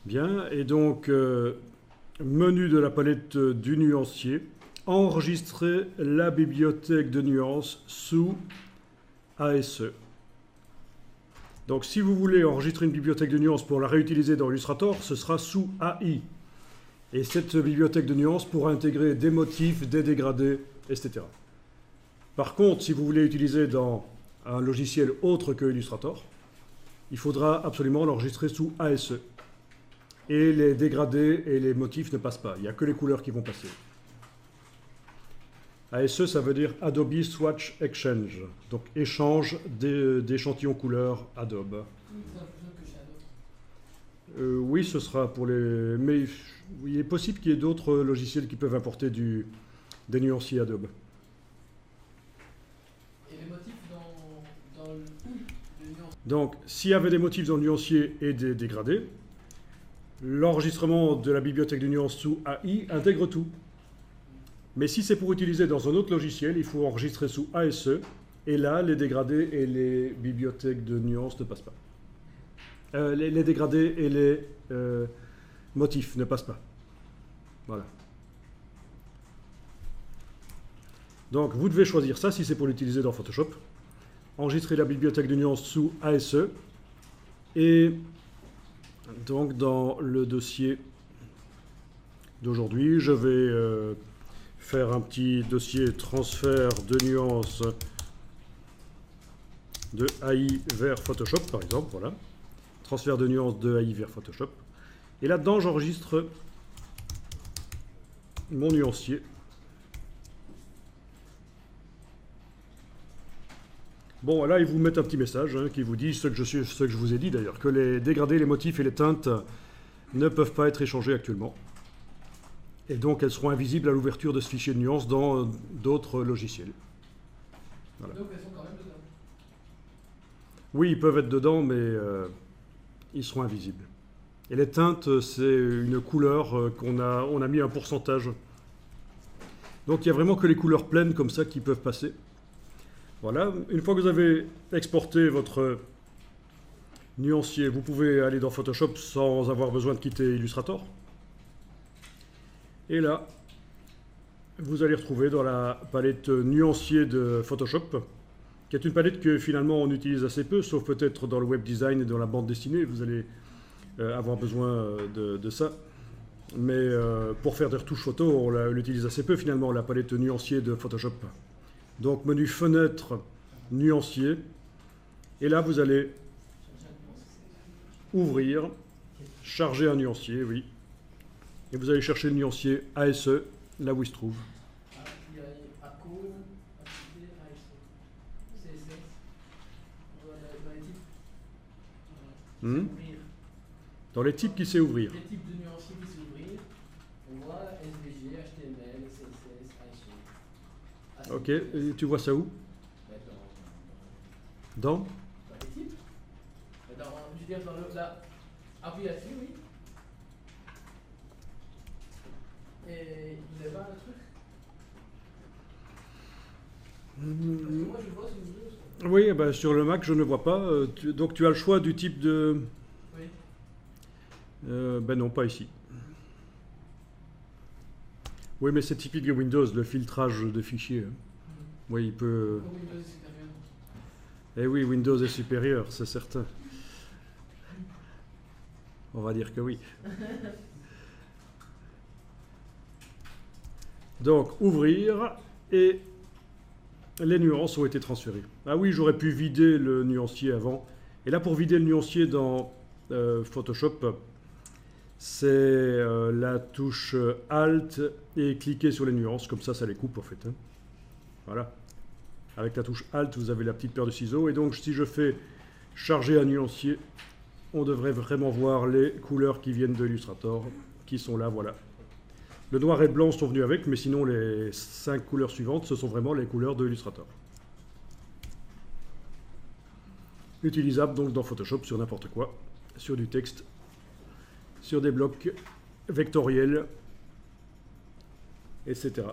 Bien, et donc, menu de la palette du nuancier, enregistrer la bibliothèque de nuances sous ASE. Donc si vous voulez enregistrer une bibliothèque de nuances pour la réutiliser dans Illustrator, ce sera sous AI. Et cette bibliothèque de nuances pourra intégrer des motifs, des dégradés, etc. Par contre, si vous voulez utiliser dans un logiciel autre que Illustrator, il faudra absolument l'enregistrer sous ASE. Et les dégradés et les motifs ne passent pas. Il n'y a que les couleurs qui vont passer. ASE, ça veut dire Adobe Swatch Exchange. Donc échange d'échantillons couleurs Adobe. Oui, ce sera pour les... Mais il est possible qu'il y ait d'autres logiciels qui peuvent importer des nuanciers Adobe. Et les motifs dans le nuancier. Donc, s'il y avait des motifs dans le nuancier et des dégradés, l'enregistrement de la bibliothèque de nuances sous AI intègre tout. Mais si c'est pour utiliser dans un autre logiciel, il faut enregistrer sous ASE, et là, les dégradés et les bibliothèques de nuances ne passent pas. Les dégradés et les motifs ne passent pas. Voilà. Donc, vous devez choisir ça si c'est pour l'utiliser dans Photoshop. Enregistrer la bibliothèque de nuances sous ASE. Et donc, dans le dossier d'aujourd'hui, je vais faire un petit dossier transfert de nuances de AI vers Photoshop, par exemple. Voilà. Transfert de nuances de AI vers Photoshop. Et là-dedans, j'enregistre mon nuancier. Bon, là, ils vous mettent un petit message qui vous dit ce que je vous ai dit d'ailleurs, que les dégradés, les motifs et les teintes ne peuvent pas être échangés actuellement. Et donc, elles seront invisibles à l'ouverture de ce fichier de nuances dans d'autres logiciels. Voilà. Donc, elles sont quand même dedans. Oui, ils peuvent être dedans, mais ils seront invisibles. Et les teintes, c'est une couleur on a mis un pourcentage. Donc, il n'y a vraiment que les couleurs pleines comme ça qui peuvent passer. Voilà. Une fois que vous avez exporté votre nuancier, vous pouvez aller dans Photoshop sans avoir besoin de quitter Illustrator. Et là, vous allez retrouver dans la palette nuancier de Photoshop, qui est une palette que finalement on utilise assez peu, sauf peut-être dans le web design et dans la bande dessinée, vous allez avoir besoin de ça. Mais pour faire des retouches photo, on l'utilise assez peu finalement, la palette nuancier de Photoshop. Donc menu fenêtre, nuancier, et là vous allez ouvrir, charger un nuancier, oui. Et vous allez chercher le nuancier ASE, là où il se trouve. Il y a ACO, activité, ASE, CSS, dans les types. Ouvrir. Dans les types qui sait ouvrir. Les types de nuanciers qui s'ouvrir, on voit SVG, HTML, CSS, ASE. Ok, et tu vois ça où? Dans les types. Je veux dire, dans là, appuie là-dessus, oui. Et il n'est pas un truc. Moi, je vois ce Oui, ben, sur le Mac, je ne vois pas. Donc tu as le choix du type de... Oui. Ben non, pas ici. Oui, mais c'est typique de Windows, le filtrage de fichiers. Oui, il peut... Windows est supérieur. Eh oui, Windows est supérieur, c'est certain. On va dire que oui. Donc, ouvrir, et les nuances ont été transférées. Ah oui, j'aurais pu vider le nuancier avant. Et là, pour vider le nuancier dans Photoshop, c'est la touche Alt et cliquer sur les nuances. Comme ça les coupe en fait. Hein. Voilà. Avec la touche Alt, vous avez la petite paire de ciseaux. Et donc, si je fais charger un nuancier, on devrait vraiment voir les couleurs qui viennent de Illustrator, qui sont là, voilà. Le noir et le blanc sont venus avec, mais sinon les 5 couleurs suivantes, ce sont vraiment les couleurs de Illustrator. Utilisable donc dans Photoshop sur n'importe quoi, sur du texte, sur des blocs vectoriels, etc.